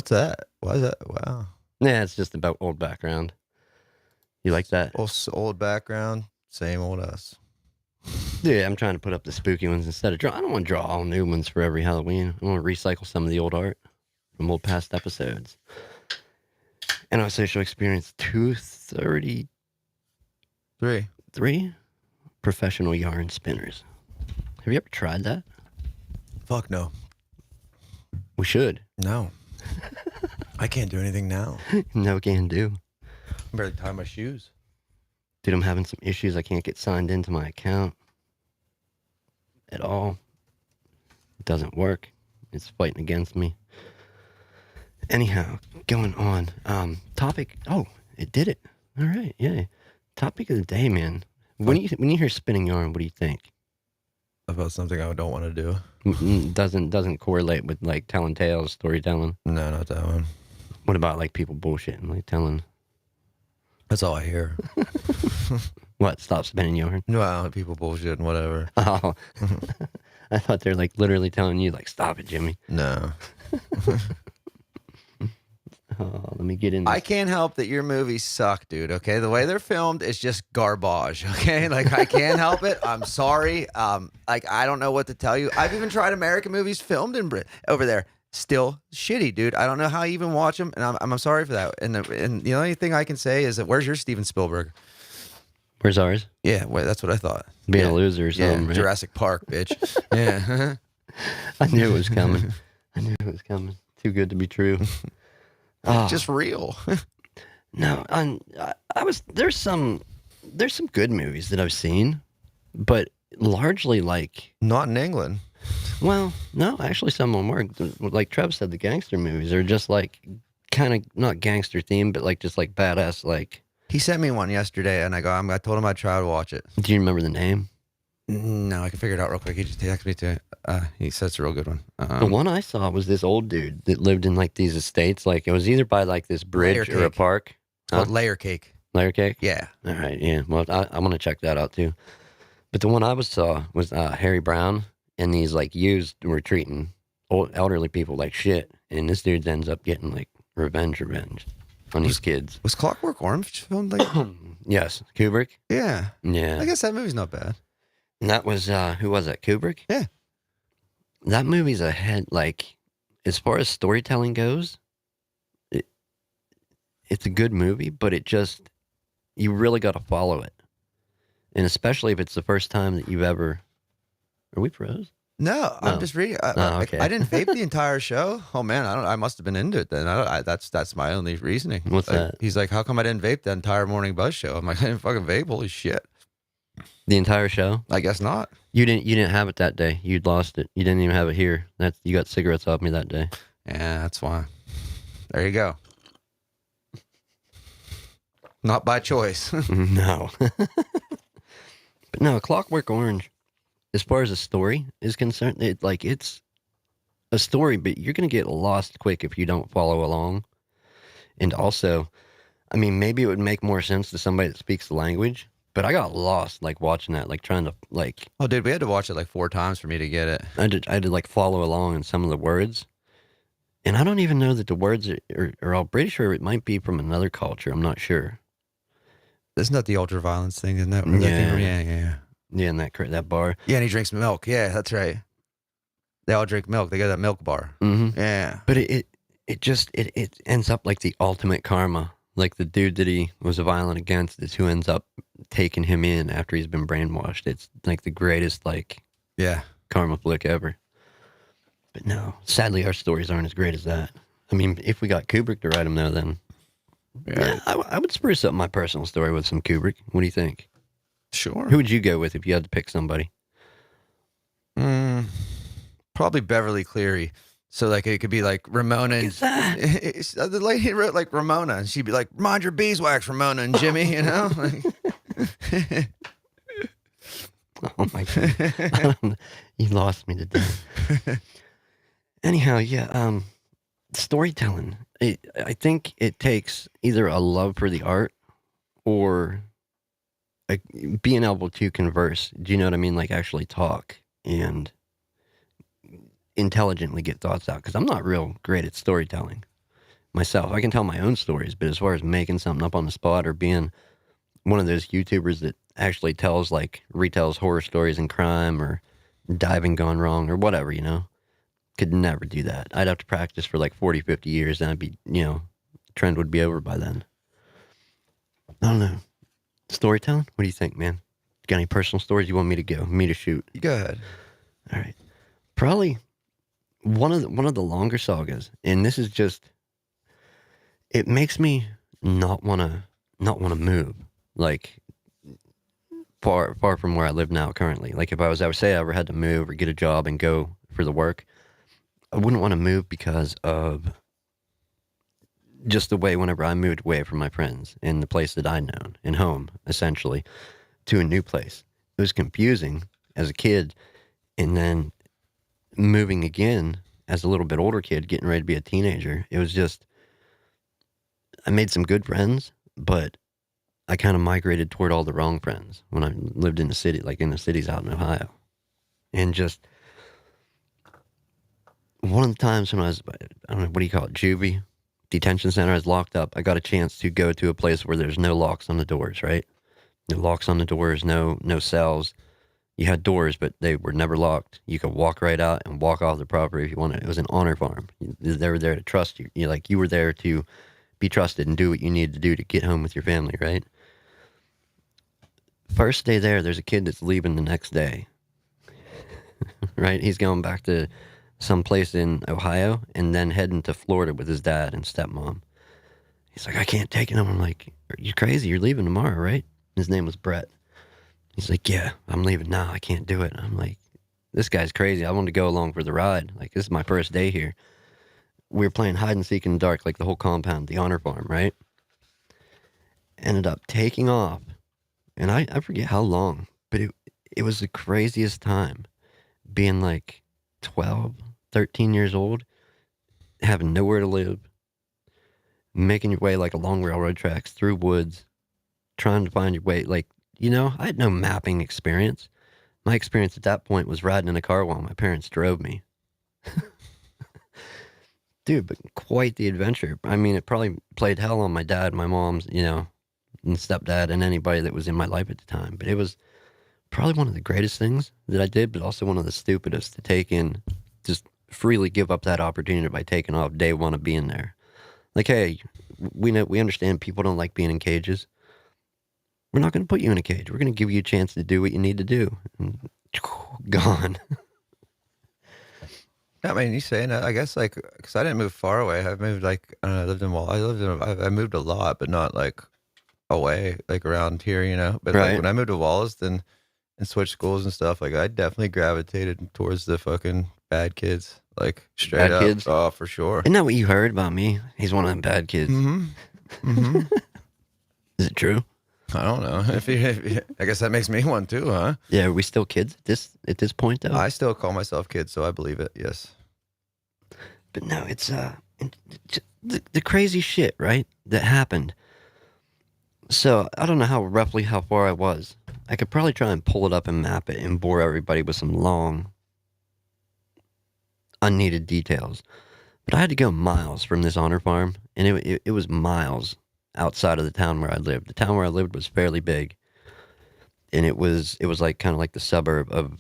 What's that? Why is that? Wow. Yeah, it's just about old background. You like that? Old background, same old us. Yeah, I'm trying to put up the spooky ones instead of I don't want to draw all new ones for every Halloween. I want to recycle some of the old art from old past episodes. And our social experience 233 professional yarn spinners. Have you ever tried that? Fuck no. We should. No. I can't do anything now. No can do. I barely tie my shoes. Dude, I'm having some issues. I can't get signed into my account at all. It doesn't work. It's fighting against me. Anyhow, going on. Topic. Oh, it did it. All right. Yeah. Topic of the day, man. When you hear spinning yarn, what do you think? About something I don't want to do. Doesn't correlate with like telling tales, storytelling. No, not that one. What about like people bullshitting, like telling? That's all I hear. What? Stop spinning yarn? No, people bullshitting, whatever. Oh, I thought they're like literally telling you like, stop it, Jimmy. No. Let me get in this. I can't help that your movies suck, dude, okay? The way they're filmed is just garbage, okay? Like, I can't help it. I'm sorry. Like, I don't know what to tell you. I've even tried American movies filmed in over there. Still shitty, dude. I don't know how you even watch them, and I'm sorry for that. And the only thing I can say is that, where's your Steven Spielberg? Where's ours? Yeah, wait, that's what I thought. Being a loser or something, right? Jurassic Park, bitch. Yeah. I knew it was coming. I knew it was coming. Too good to be true. Just real. No, there's some good movies that I've seen, but largely like not in England. Well, no, actually some of them were. Like Trev said, the gangster movies are just like kind of not gangster themed, but like just like badass. Like he sent me one yesterday, and I told him I'd try to watch it. Do you remember the name? No, I can figure it out real quick. He just texted me to it. He said it's a real good one. The one I saw was this old dude that lived in like these estates. Like it was either by like this bridge or a park. It's called Layer Cake. Layer Cake? Yeah. All right, yeah. Well, I'm going to check that out too. But the one I saw was Harry Brown, and these like youths were treating old elderly people like shit. And this dude ends up getting like revenge on these kids. Was Clockwork Orange filmed like? Yes, Kubrick. Yeah. Yeah. I guess that movie's not bad. And that was, who was that, Kubrick? Yeah. That movie's ahead, like, as far as storytelling goes, it's a good movie, but you really got to follow it. And especially if it's the first time that you've ever, are we froze? No, I'm just reading. Okay. I didn't vape the entire show. Oh man, I must have been into it then. That's my only reasoning. What's that? He's like, how come I didn't vape the entire Morning Buzz show? I'm like, I didn't fucking vape. Holy shit. The entire show? I guess not. You didn't have it that day. You'd lost it. You didn't even have it here. You got cigarettes off me that day. Yeah, that's why. There you go. Not by choice. No. But no, Clockwork Orange, as far as the story is concerned, it's a story, but you're going to get lost quick if you don't follow along. And also, I mean, maybe it would make more sense to somebody that speaks the language. But I got lost, like, watching that, like, trying to, like... Oh, dude, we had to watch it, like, 4 times for me to get it. I had to, like, follow along in some of the words. And I don't even know that the words are all... Pretty sure it might be from another culture. I'm not sure. Isn't that the ultra-violence thing? Isn't that... Yeah. Yeah. Yeah, in that bar. Yeah, and he drinks milk. Yeah, that's right. They all drink milk. They got that milk bar. Mm-hmm. Yeah. But it ends up like the ultimate karma. Like the dude that he was violent against is who ends up taking him in after he's been brainwashed. It's like the greatest, like, karma flick ever. But no, sadly, our stories aren't as great as that. I mean, if we got Kubrick to write them, though, then I would spruce up my personal story with some Kubrick. What do you think? Sure. Who would you go with if you had to pick somebody? Probably Beverly Cleary. So, like, it could be like Ramona. The lady wrote like Ramona, and she'd be like, "Mind your beeswax, Ramona and Jimmy," you know? Like, oh my God. You lost me today. Anyhow, yeah, storytelling. I think it takes either a love for the art or being able to converse. Do you know what I mean? Like, actually talk and intelligently get thoughts out, because I'm not real great at storytelling. myself. I can tell my own stories, but as far as making something up on the spot or being one of those YouTubers that actually retells horror stories and crime or diving gone wrong or whatever, could never do that. I'd have to practice for like 40, 50 years and I'd be, trend would be over by then. I don't know. Storytelling? What do you think, man? Got any personal stories you want me to shoot? You go ahead. All right. Probably one of the longer sagas, and this is just, it makes me not want to move, like far from where I live now currently. Like if I ever had to move or get a job and go for the work, I wouldn't want to move because of just the way whenever I moved away from my friends and the place that I'd known and home, essentially, to a new place. It was confusing as a kid, and then moving again as a little bit older kid, getting ready to be a teenager. It was just, I made some good friends, but I kind of migrated toward all the wrong friends when I lived in the city, like in the cities out in Ohio. And just one of the times when I was, I don't know, what do you call it, juvie? Detention center, I was locked up. I got a chance to go to a place where there's no locks on the doors, right? No locks on the doors, no cells. You had doors, but they were never locked. You could walk right out and walk off the property if you wanted. It was an honor farm. They were there to trust you. You were there to be trusted and do what you needed to do to get home with your family, right? First day there's a kid that's leaving the next day, right? He's going back to some place in Ohio and then heading to Florida with his dad and stepmom. He's like, I can't take it. I'm like, are you crazy? You're leaving tomorrow, right? His name was Brett. He's like, yeah, I'm leaving now. I can't do it. I'm like, this guy's crazy. I want to go along for the ride. Like, this is my first day here. We were playing hide and seek in the dark, like the whole compound, the honor farm, right? Ended up taking off. And I forget how long, but it was the craziest time being like 12, 13 years old, having nowhere to live, making your way like along railroad tracks, through woods, trying to find your way. Like, I had no mapping experience. My experience at that point was riding in a car while my parents drove me. Dude, but quite the adventure. I mean, it probably played hell on my dad, my mom's, and stepdad and anybody that was in my life at the time. But it was probably one of the greatest things that I did, but also one of the stupidest to take in, just freely give up that opportunity by taking off day one of being there. Like, hey, we understand people don't like being in cages. We're not going to put you in a cage. We're going to give you a chance to do what you need to do. And gone. I mean, you saying that, I guess, like, because I didn't move far away. I've moved, like, I don't know, I moved a lot, but not, like, away, like, around here, But, right. like, when I moved to Wollaston and switched schools and stuff, like, I definitely gravitated towards the fucking bad kids. Like, straight bad up. Kids? Oh, for sure. Isn't that what you heard about me? He's one of them bad kids. Mm-hmm. Mm-hmm. Is it true? I don't know. I guess that makes me one too, huh? Yeah, are we still kids at this point, though? I still call myself kid, so I believe it, yes. But no, it's the crazy shit, right, that happened. So I don't know roughly how far I was. I could probably try and pull it up and map it and bore everybody with some long, unneeded details. But I had to go miles from this honor farm, and it was miles outside of the town where I lived. The town where I lived was fairly big, and it was like kind of like the suburb of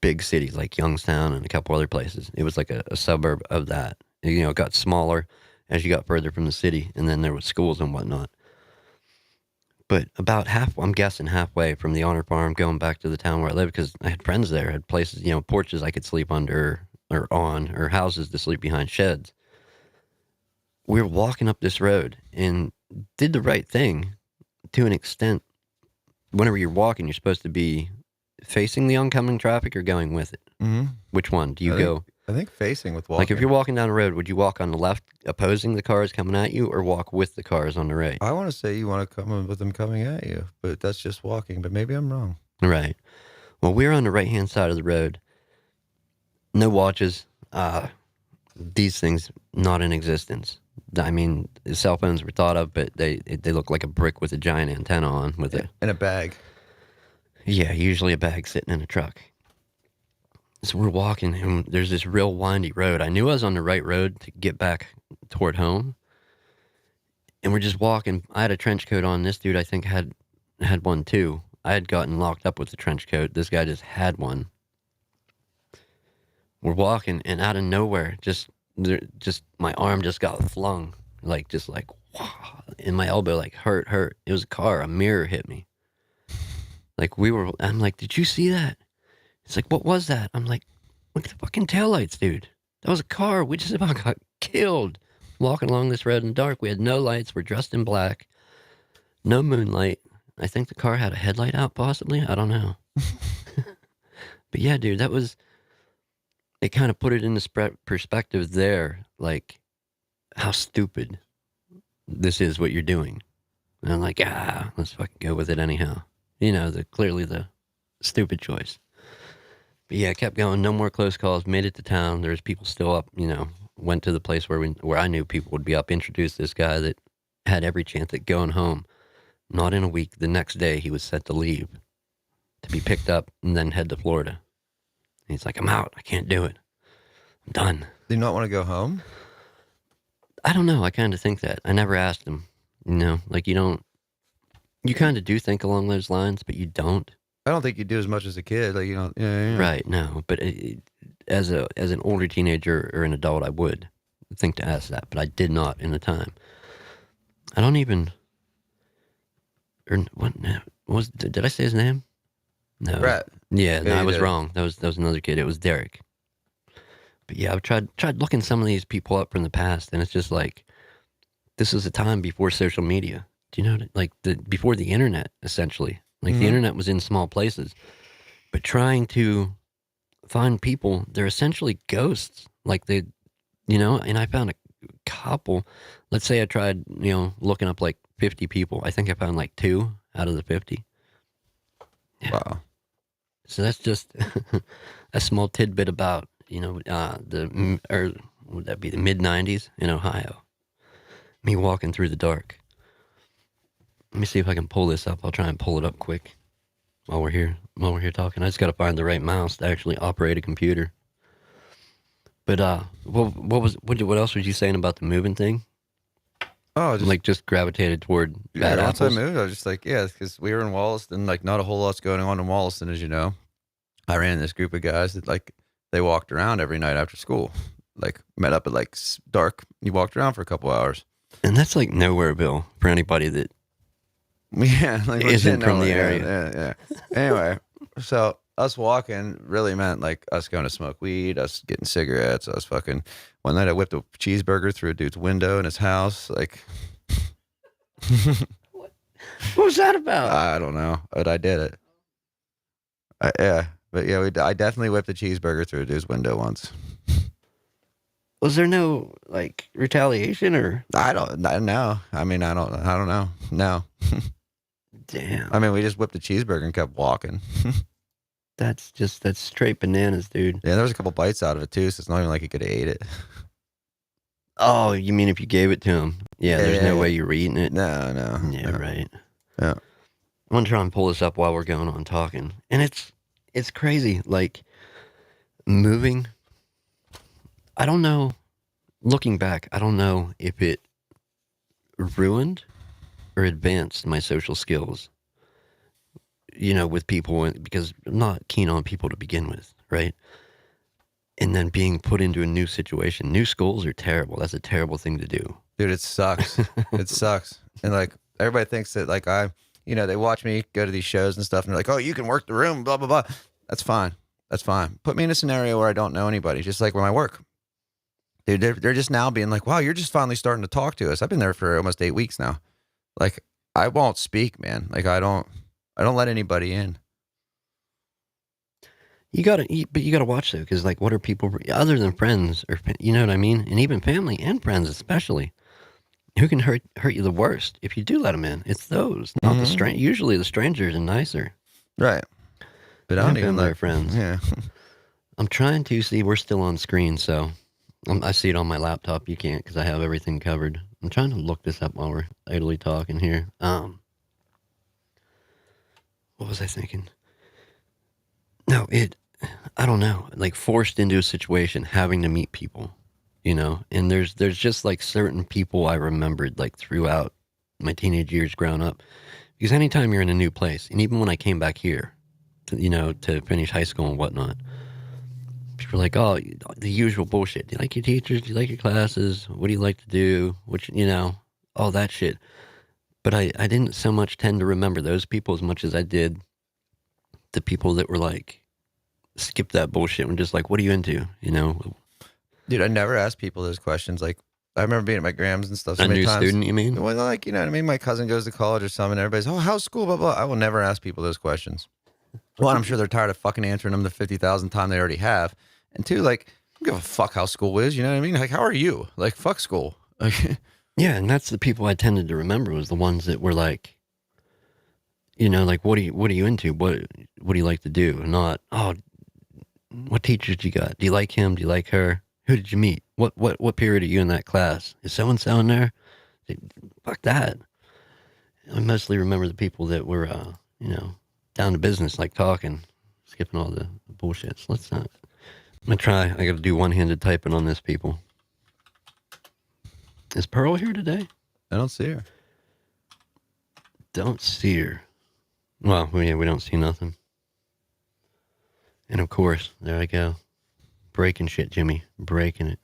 big cities like Youngstown and a couple other places. It was like a suburb of that. It got smaller as you got further from the city, and then there was schools and whatnot. But about I'm guessing halfway from the honor farm going back to the town where I lived, because I had friends there, had places, porches I could sleep under or on, or houses to sleep behind, sheds. We were walking up this road and did the right thing to an extent. Whenever you're walking, you're supposed to be facing the oncoming traffic or going with it. Mm-hmm. Which one do you go? I think facing with walking. Like if you're walking down the road, would you walk on the left opposing the cars coming at you, or walk with the cars on the right? I want to say you want to come with them coming at you, but that's just walking, but maybe I'm wrong. Right. Well, we're on the right-hand side of the road. No watches. These things not in existence. I mean, cell phones were thought of, but they look like a brick with a giant antenna on with it. In a bag. Yeah, usually a bag sitting in a truck. So we're walking, and there's this real windy road. I knew I was on the right road to get back toward home. And we're just walking. I had a trench coat on. This dude, I think, had one too. I had gotten locked up with the trench coat. This guy just had one. We're walking, and out of nowhere, just my arm just got flung, like, wow, and my elbow, like, hurt. It was a car. A mirror hit me. Like, I'm like, did you see that? It's like, what was that? I'm like, look at the fucking taillights, dude. That was a car. We just about got killed. Walking along this road in the dark. We had no lights. We're dressed in black. No moonlight. I think the car had a headlight out, possibly. I don't know. But yeah, dude, it kind of put it into perspective there, like, how stupid this is what you're doing. And I'm like, let's fucking go with it anyhow. You know, clearly the stupid choice. But yeah, kept going. No more close calls. Made it to town. There's people still up, you know. Went to the place where I knew people would be up. Introduced this guy that had every chance at going home. Not in a week. The next day, he was set to leave to be picked up and then head to Florida. And he's like, I'm out. I can't do it. I'm done. Do you not want to go home? I don't know. I kind of think that. I never asked him. You know, like, you kind of do think along those lines, but you don't. I don't think you do as much as a kid. Like, you know, yeah. Right, no. But as an older teenager or an adult, I would think to ask that, but I did not in the time. I don't even. Or what did I say his name? No. Brett. Yeah, no, I was wrong. That was another kid. It was Derek. But yeah, I've tried looking some of these people up from the past, and it's just like, this is a time before social media. Do you know, like, before the internet, essentially. Like, the internet was in small places. But trying to find people, they're essentially ghosts. Like, they, you know, and I found a couple. Let's say I tried, you know, looking up like 50 people. I think I found like 2 out of the 50. Yeah. Wow. So that's just a small tidbit about, you know, would that be the mid-90s in Ohio? Me walking through the dark. Let me see if I can pull this up. I'll try and pull it up quick while we're here talking. I just got to find the right mouse to actually operate a computer. But what else was you saying about the moving thing? Oh, just gravitated toward bad apples. Once I moved, I was just like, yeah, because we were in Wollaston, like, not a whole lot's going on in Wollaston, as you know. I ran this group of guys that, like, they walked around every night after school, like, met up at like dark. You walked around for a couple hours, and that's like Nowhereville for anybody that like, isn't from the area. Yeah. Anyway, so us walking really meant like us going to smoke weed, us getting cigarettes, us fucking. One night I whipped a cheeseburger through a dude's window in his house. Like, what was that about? I don't know, but I did it. I definitely whipped a cheeseburger through a dude's window once. Was there no, like, retaliation or? I don't know. I mean, I don't know. No. Damn. I mean, we just whipped a cheeseburger and kept walking. That's straight bananas, dude. Yeah, there was a couple bites out of it too, so it's not even like he could have ate it. Oh, you mean if you gave it to him? Yeah, there's no way you were eating it. No. Yeah, right. Yeah. I'm gonna try and pull this up while we're going on talking. And it's crazy. Like, moving, I don't know, looking back, I don't know if it ruined or advanced my social skills, you know, with people, because I'm not keen on people to begin with, right? And then being put into a new situation. New schools are terrible. That's a terrible thing to do. Dude, it sucks. It sucks. And, like, everybody thinks that, like, they watch me go to these shows and stuff, and they're like, oh, you can work the room, blah, blah, blah. That's fine. Put me in a scenario where I don't know anybody, just like where I work. Dude, they're just now being like, wow, you're just finally starting to talk to us. I've been there for almost 8 weeks now. Like, I won't speak, man. Like, I don't let anybody in. You gotta watch though, because, like, what are people other than friends, or, you know what I mean, and even family and friends especially, who can hurt you the worst if you do let them in? It's those, not the stranger. Usually the strangers are nicer, right? But I don't even let friends. Yeah, I'm trying to see. We're still on screen, so I see it on my laptop. You can't because I have everything covered. I'm trying to look this up while we're idly talking here. What was I thinking? No, I don't know, like forced into a situation, having to meet people, and there's just like certain people I remembered like throughout my teenage years growing up. Because anytime you're in a new place, and even when I came back here, to finish high school and whatnot, people are like, oh, the usual bullshit. Do you like your teachers? Do you like your classes? What do you like to do? All that shit. But I didn't so much tend to remember those people as much as I did the people that were like, skip that bullshit and just like, what are you into? Dude, I never ask people those questions. Like, I remember being at my grams and stuff so A many new times. student, you mean? Well, like, you know what I mean? My cousin goes to college or something, and everybody's, oh, how's school, blah, blah. I will never ask people those questions. One, I'm sure they're tired of fucking answering them the 50,000th time they already have. And two, like, I don't give a fuck how school is, you know what I mean? Like, how are you? Like, fuck school. Yeah, and that's the people I tended to remember was the ones that were like, like, what are you into? What do you like to do? And not, oh, what teachers do you got? Do you like him? Do you like her? Who did you meet? What period are you in that class? Is so and so in there? Fuck that. I mostly remember the people that were, down to business, like talking, skipping all the bullshit. So let's not. I'm gonna try. I got to do one-handed typing on this, people. Is Pearl here today? I don't see her. Don't see her. Well, yeah, we don't see nothing. And of course, there I go. Breaking shit, Jimmy. Breaking it.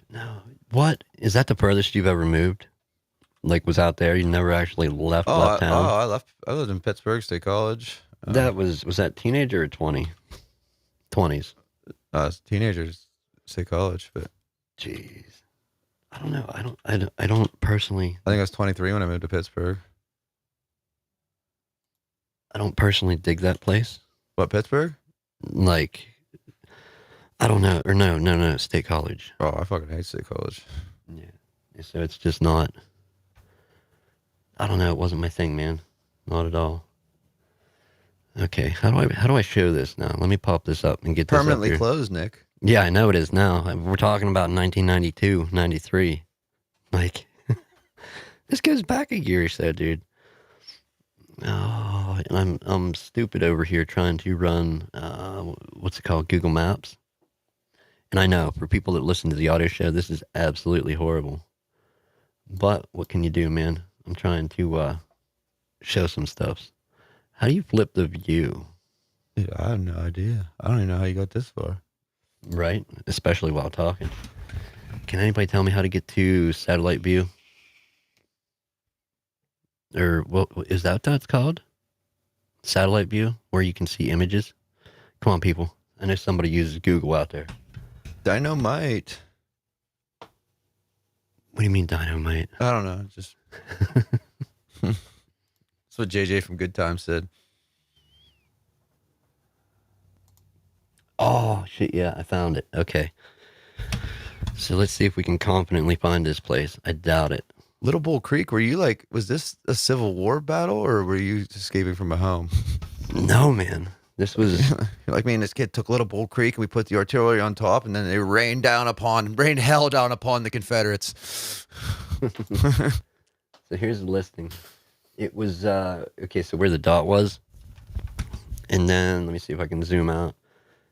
No. What? Is that the furthest you've ever moved? Like, was out there? You never actually left town? I lived in Pittsburgh State College. That was that teenager or 20? 20s. Teenagers, State College, but. Jeez. I don't know. I don't personally. I think I was 23 when I moved to Pittsburgh. I don't personally dig that place. What, Pittsburgh? Like, I don't know. Or no, State College. Oh, I fucking hate State College. Yeah. So it's just not. I don't know. It wasn't my thing, man. Not at all. Okay. How do I show this now? Let me pop this up and get this permanently up here. Closed, Nick. Yeah, I know it is now. We're talking about 1992, 93. Like, this goes back a year or so, dude. Oh, and I'm stupid over here trying to run, what's it called, Google Maps. And I know, for people that listen to the audio show, this is absolutely horrible. But what can you do, man? I'm trying to show some stuff. How do you flip the view? Dude, I have no idea. I don't even know how you got this far. Right? Especially while talking. Can anybody tell me how to get to satellite view? Or what is that what it's called? Satellite view, where you can see images? Come on, people. I know somebody uses Google out there. Dynamite. What do you mean dynamite? I don't know. Just that's what JJ from Good Times said. Oh, shit, yeah, I found it. Okay. So let's see if we can confidently find this place. I doubt it. Little Bull Creek, were you like, was this a Civil War battle or were you escaping from a home? No, man. This was... like me and this kid took Little Bull Creek and we put the artillery on top and then they rained hell down upon the Confederates. So here's the listing. It was, okay, so where the dot was. And then, let me see if I can zoom out.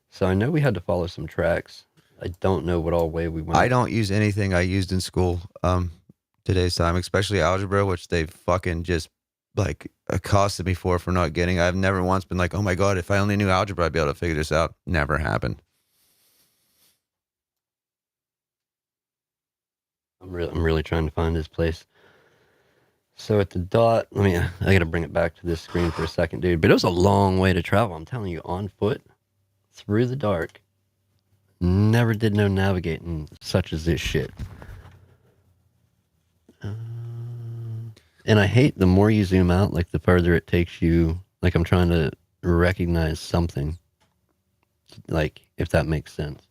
So I know we had to follow some tracks. I don't know what all way we went. I don't use anything I used in school today's time, especially algebra, which they fucking just like accosted me for not getting. I've never once been like, oh my God, if I only knew algebra, I'd be able to figure this out. Never happened. I'm really trying to find this place. So at the dot, I got to bring it back to this screen for a second, dude. But it was a long way to travel. I'm telling you, on foot, through the dark. Never did no navigating such as this shit. And I hate the more you zoom out, like the further it takes you, like I'm trying to recognize something. Like, if that makes sense.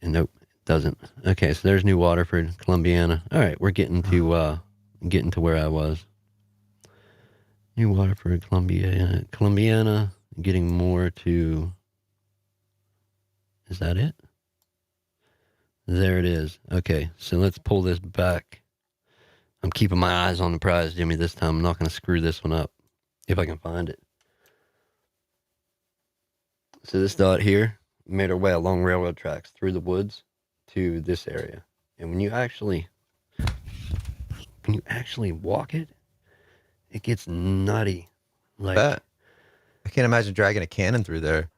And nope, it doesn't. Okay, so there's New Waterford, Columbiana. All right, we're getting to where I was. New Waterford, Columbiana, getting more to... Is that it? There it is. Okay, so let's pull this back. I'm keeping my eyes on the prize, Jimmy, this time. I'm not going to screw this one up, if I can find it. So this dot here made our way along railroad tracks through the woods to this area. And when you actually walk it, it gets nutty. Like, I can't imagine dragging a cannon through there.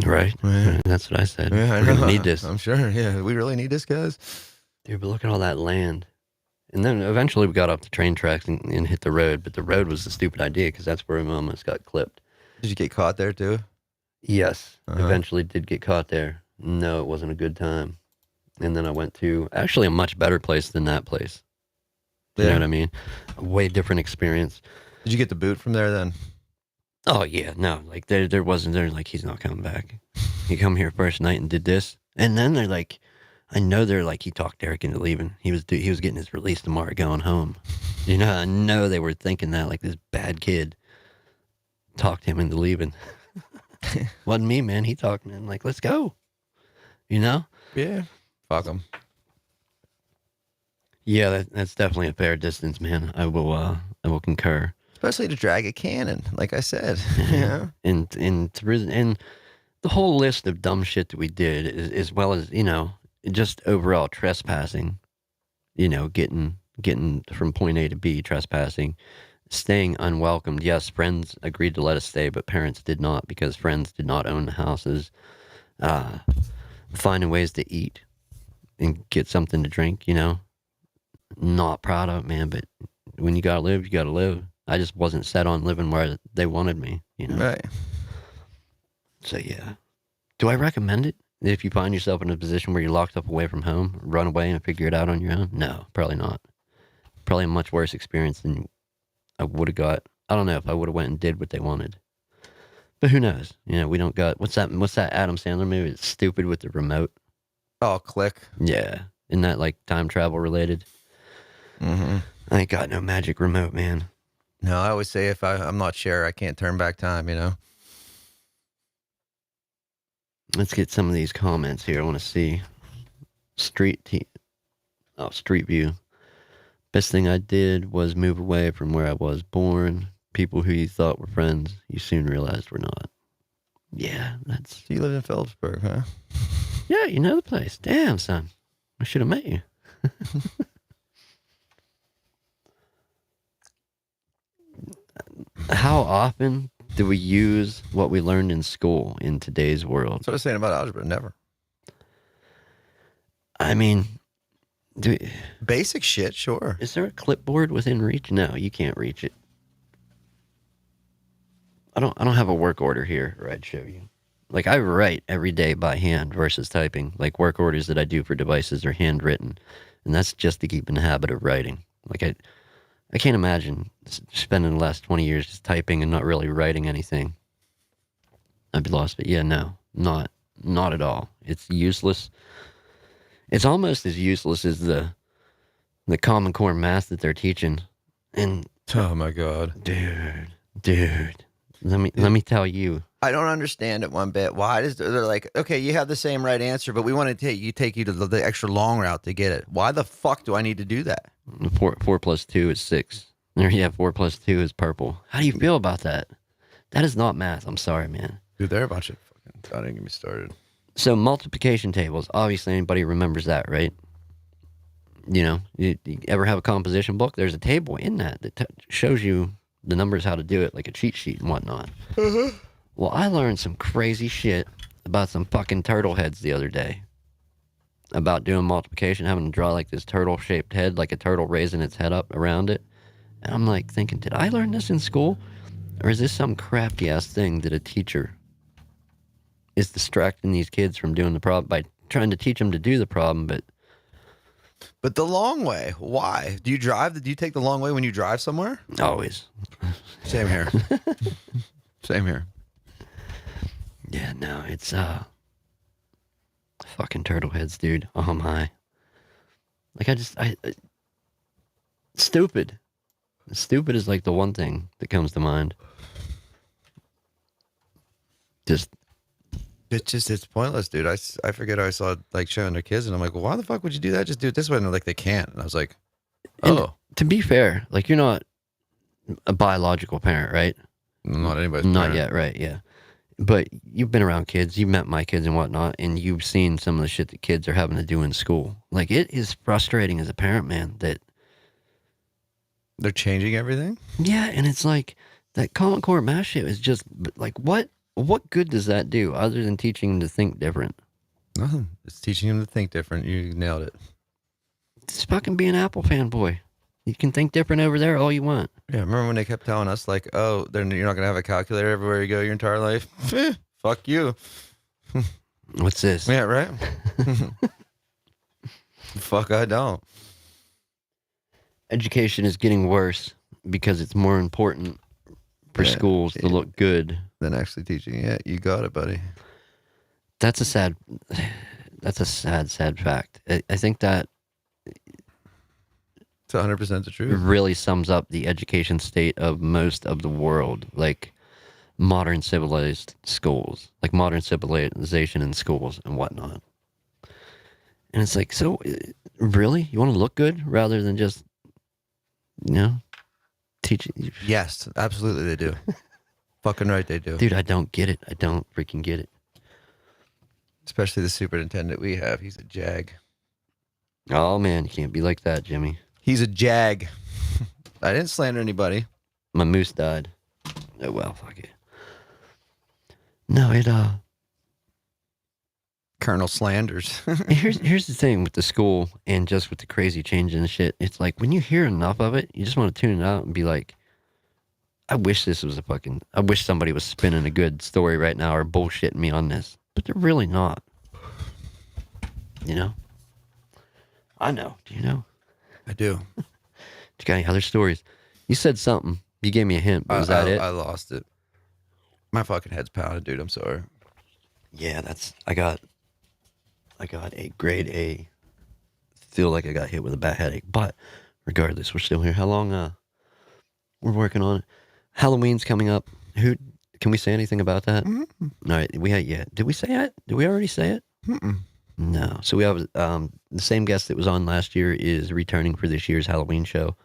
Right. Yeah. That's what I said. Yeah, We're gonna need this. I'm sure. Yeah, we really need this, guys. Dude, but look at all that land. And then eventually we got off the train tracks and hit the road. But the road was the stupid idea because that's where we almost got clipped. Did you get caught there too? Yes. Eventually did get caught there. No, it wasn't a good time. And then I went to actually a much better place than that place. You know what I mean? A way different experience. Did you get the boot from there then? Oh, yeah. No, like there wasn't, they're like, he's not coming back. He come here first night and did this. And then they're like, I know they're like, he talked Eric into leaving. He was getting his release tomorrow going home. You know, I know they were thinking that, like this bad kid talked him into leaving. Wasn't me, man. He talked me in, like, let's go. You know? Yeah. Fuck him. Yeah, that's definitely a fair distance, man. I will concur. Especially to drag a cannon, like I said. Yeah. And the whole list of dumb shit that we did, as well as, you know, just overall trespassing, you know, getting from point A to B, trespassing, staying unwelcomed. Yes, friends agreed to let us stay, but parents did not because friends did not own the houses. Finding ways to eat and get something to drink, you know. Not proud of it, man, but when you gotta live, you gotta live. I just wasn't set on living where they wanted me, you know. Right. So yeah. Do I recommend it? If you find yourself in a position where you're locked up away from home, run away and figure it out on your own? No, probably not. Probably a much worse experience than I would have got. I don't know if I would have went and did what they wanted. But who knows? You know, we don't got what's that Adam Sandler movie? It's stupid with the remote. Oh, Click. Yeah. Isn't that like time travel related? Mm-hmm. I ain't got no magic remote, man. No, I always say if I'm not sure, I can't turn back time, you know? Let's get some of these comments here. I want to see. Street View. Best thing I did was move away from where I was born. People who you thought were friends, you soon realized were not. Yeah, that's... So you live in Phillipsburg, huh? Yeah, you know the place. Damn, son. I should have met you. How often do we use what we learned in school in today's world? That's what I was saying about algebra. Never. I mean, basic shit, sure. Is there a clipboard within reach? No, you can't reach it. I don't have a work order here where I'd show you. Like, I write every day by hand versus typing. Like, work orders that I do for devices are handwritten. And that's just to keep in the habit of writing. Like, I can't imagine spending the last 20 years just typing and not really writing anything. I'd be lost. But yeah, no, not at all. It's useless. It's almost as useless as the Common Core math that they're teaching. And oh my God, dude, let me tell you. I don't understand it one bit. Why they're like, okay, you have the same right answer, but we want to take you to the extra long route to get it. Why the fuck do I need to do that? 4 plus 2 is 6. Yeah, 4 plus 2 is purple. How do you feel about that? That is not math. I'm sorry, man. Dude, they're a bunch of fucking... Don't even get me started. So multiplication tables. Obviously, anybody remembers that, right? You know, you ever have a composition book? There's a table in that shows you the numbers, how to do it, like a cheat sheet and whatnot. Mm-hmm. Well, I learned some crazy shit about some fucking turtle heads the other day. About doing multiplication, having to draw like this turtle-shaped head, like a turtle raising its head up around it. And I'm like thinking, did I learn this in school? Or is this some crafty-ass thing that a teacher is distracting these kids from doing the problem by trying to teach them to do the problem, But the long way, why? Do you drive? Do you take the long way when you drive somewhere? Always. Same here. Same here. Yeah, no, it's fucking turtle heads, dude. Oh my. Like stupid. Stupid is like the one thing that comes to mind. It's pointless, dude. I forget I saw like showing their kids and I'm like, well, why the fuck would you do that? Just do it this way. And they're like, they can't. And I was like, oh. And to be fair, like, you're not a biological parent, right? Not anybody's Not parent. yet, right? Yeah. But you've been around kids, you've met my kids and whatnot, and you've seen some of the shit that kids are having to do in school. Like, it is frustrating as a parent, man, that they're changing everything. Yeah, and it's like that Common Core math shit is just like, what good does that do other than teaching them to think different? Nothing. It's teaching them to think different. You nailed it. Just fucking be an Apple fanboy. You can think different over there all you want. Yeah, remember when they kept telling us, like, oh, you're not going to have a calculator everywhere you go your entire life? Fuck you. What's this? Yeah, right? Fuck, I don't. Education is getting worse because it's more important for schools to look good than actually teaching. Yeah, you got it, buddy. That's a sad fact. I think that it's 100% the truth. Really sums up the education state of most of the world, like modern civilized schools, like modern civilization in schools and whatnot. And it's like, so really, you want to look good rather than just, teaching? Yes, absolutely, they do. Fucking right, they do. Dude, I don't get it. I don't freaking get it. Especially the superintendent we have. He's a jag. Oh, man, you can't be like that, Jimmy. He's a jag. I didn't slander anybody. My moose died. Oh, well, fuck it. No, Colonel Slanders. Here's the thing with the school and just with the crazy change and shit. It's like when you hear enough of it, you just want to tune it out and be like, I wish somebody was spinning a good story right now or bullshitting me on this. But they're really not. I know. Do you know? I do. You got any other stories? You said something. You gave me a hint, but was that it? I lost it. My fucking head's pounded, dude. I'm sorry. Yeah, I got a grade A. Feel like I got hit with a bad headache. But regardless, we're still here. How long we're working on it? Halloween's coming up. Can we say anything about that? Mm-hmm. All right, did we say it? Did we already say it? Mm-mm. No. So we have the same guest that was on last year is returning for this year's Halloween show.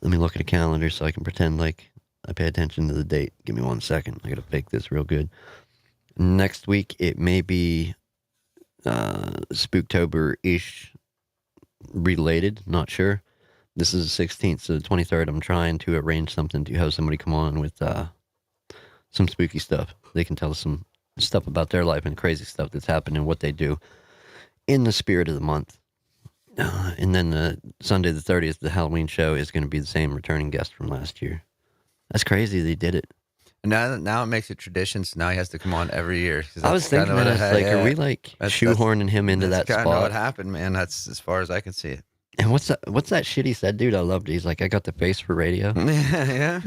Let me look at a calendar so I can pretend like I pay attention to the date. Give me 1 second. I gotta fake this real good. Next week it may be Spooktober-ish related. Not sure. This is the 16th, so the 23rd. I'm trying to arrange something to have somebody come on with some spooky stuff. They can tell us some stuff about their life and crazy stuff that's happened and what they do in the spirit of the month. And then Sunday the 30th, the Halloween show is going to be the same returning guest from last year. That's crazy they did it. Now it makes it tradition, so now he has to come on every year. I was thinking that, are we like shoehorning him into that spot? That's kind of what happened, man. That's as far as I can see it. And what's that shit he said, dude? I loved it. He's like, I got the face for radio. Yeah.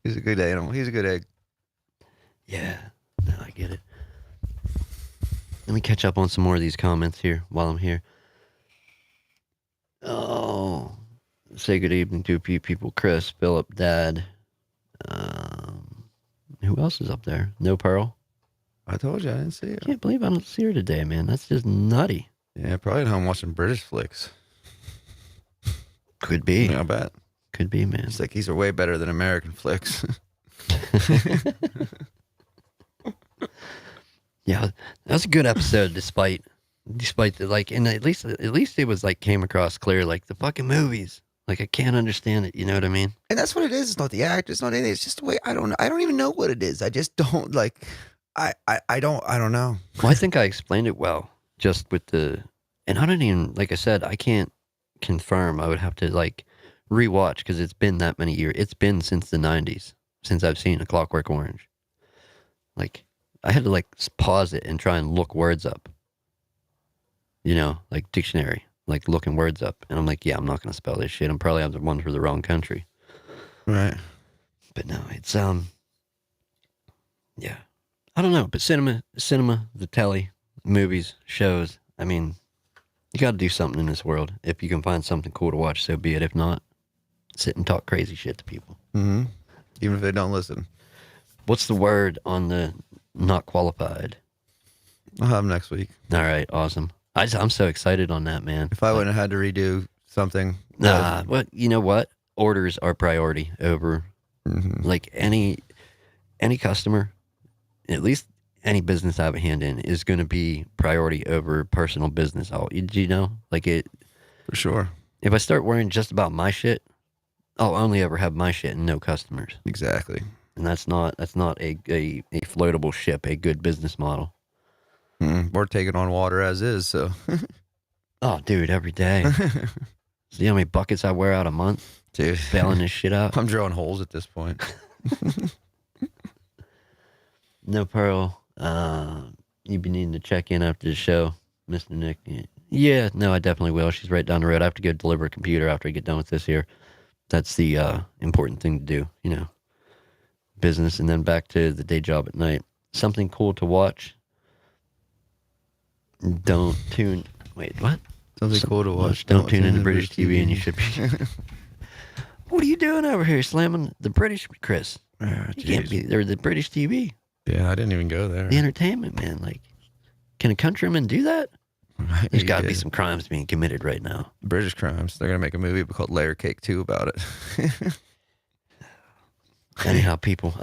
He's a good animal. He's a good egg. Yeah, no, I get it. Let me catch up on some more of these comments here while I'm here. Oh, say good evening to a few people. Chris, Philip, Dad. Who else is up there? No Pearl? I told you I didn't see it. I can't believe I don't see her today, man. That's just nutty. Yeah, probably at home watching British flicks. Could be. I bet. Could be, man. It's like these are way better than American flicks. Yeah, that was a good episode, despite the and at least it was like came across clear, like the fucking movies. Like I can't understand it, you know what I mean? And that's what it is. It's not the act. It's not anything. It's just the way I don't even know what it is. I just don't like. I don't know. Well, I think I explained it well, just with and I don't even, like I said, I can't confirm. I would have to like rewatch because it's been that many years. It's been since the 90s since I've seen A Clockwork Orange. Like I had to like pause it and try and look words up. Like dictionary, like looking words up. And I'm like, yeah, I'm not going to spell this shit. I'm probably on the one for the wrong country. Right. But no, it's, yeah. I don't know, but cinema, the telly, movies, shows. I mean, you got to do something in this world. If you can find something cool to watch, so be it. If not, sit and talk crazy shit to people. Mm-hmm. Even if they don't listen. What's the word on the not qualified? I'll have them next week. All right, awesome. I'm so excited on that, man. If I wouldn't have had to redo something. You know what? Orders are priority over like any. any customer, at least any business I have a hand in, is going to be priority over personal business. You know, like it for sure. If I start worrying just about my shit, I'll only ever have my shit and no customers. Exactly. And that's not a floatable ship, a good business model. We're taking on water as is, so. Oh, dude, every day. See how many buckets I wear out a month? Dude. Bailing this shit out. I'm drilling holes at this point. No, Pearl. You'd be needing to check in after the show, Mr. Nick. Yeah, no, I definitely will. She's right down the road. I have to go deliver a computer after I get done with this here. That's the important thing to do, you know. Business, and then back to the day job at night. Something cool to watch. Don't tune. Wait, what? Something cool to watch. Don't tune into British TV, and you should be. What are you doing over here, slamming the British, Chris? You can't be. They're the British TV. Yeah, I didn't even go there. The entertainment, man. Like, can a countryman do that? There's got to be some crimes being committed right now. British crimes. They're gonna make a movie called Layer Cake 2 about it. Anyhow, people,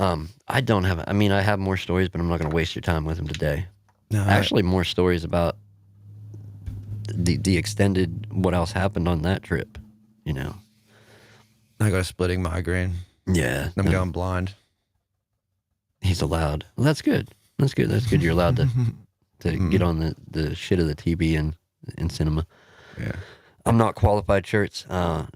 I don't have. I mean, I have more stories, but I'm not going to waste your time with them today. No, actually, more stories about the extended what else happened on that trip. You know, I got a splitting migraine. Yeah, I'm going blind. He's allowed. Well, that's good. That's good. That's good. You're allowed to get on the shit of the TV and cinema. Yeah, I'm not qualified shirts.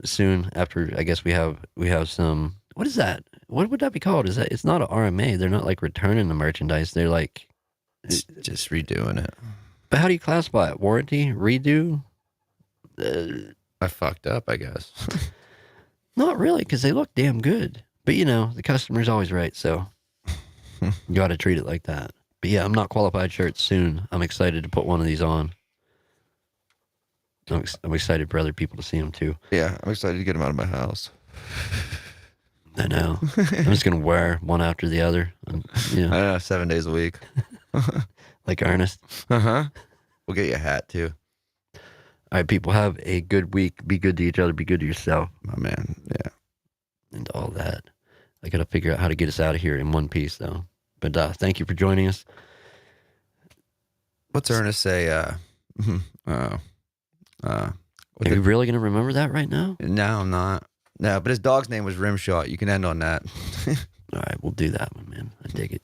Soon after, I guess we have some. What is that? What would that be called? Is that? It's not an RMA. They're not like returning the merchandise. They're like just redoing it. But how do you classify it? Warranty? Redo? I fucked up, I guess. Not really, because they look damn good. But you know, the customer's always right, so you got to treat it like that. But yeah, I'm not qualified shirts soon. I'm excited to put one of these on. I'm excited for other people to see them too. Yeah, I'm excited to get them out of my house. I know. I'm just going to wear one after the other. You know. I know, 7 days a week. Like Ernest. Uh-huh. We'll get you a hat too. All right, people, have a good week. Be good to each other. Be good to yourself. My man, yeah. And all that. I got to figure out how to get us out of here in one piece, though. But thank you for joining us. What's Ernest say? Are you really going to remember that right now? No, I'm not. No, but his dog's name was Rimshot. You can end on that. All right, we'll do that one, man. I dig it.